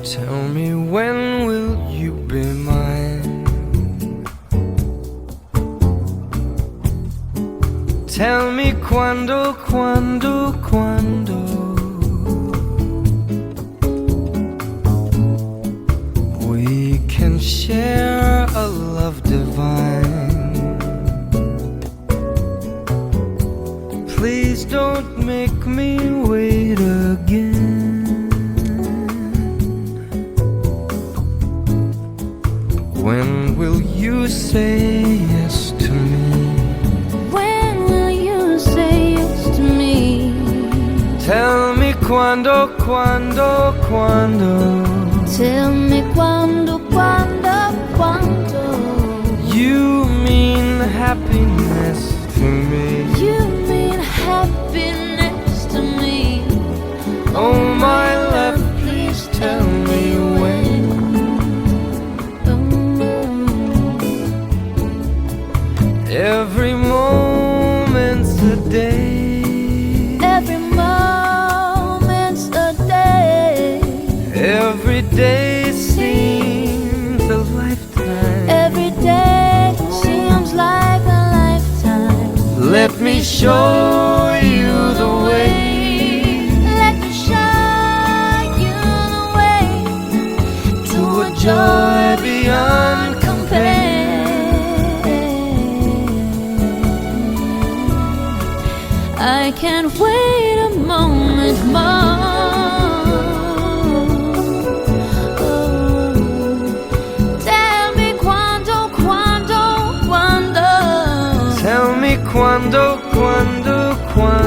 Tell me, when will you be mine? Tell me quando, quando, quando we can share a love divine. Please don't make me wait again. When will you say yes to me? When will you say yes to me? Tell me quando, quando, quando Tell me quando, quando, quando you mean happiness to me. you mean happiness to me. Oh my love, please tell me when. Every moment's a day. Every moment's a day. Every day seems a lifetime. Every day seems like a lifetime. Let me show you the way. Let me show you the way to a joy beyond compare. I can't wait a moment more. Tell me quando, quando, quando. Tell me quando, quando, quando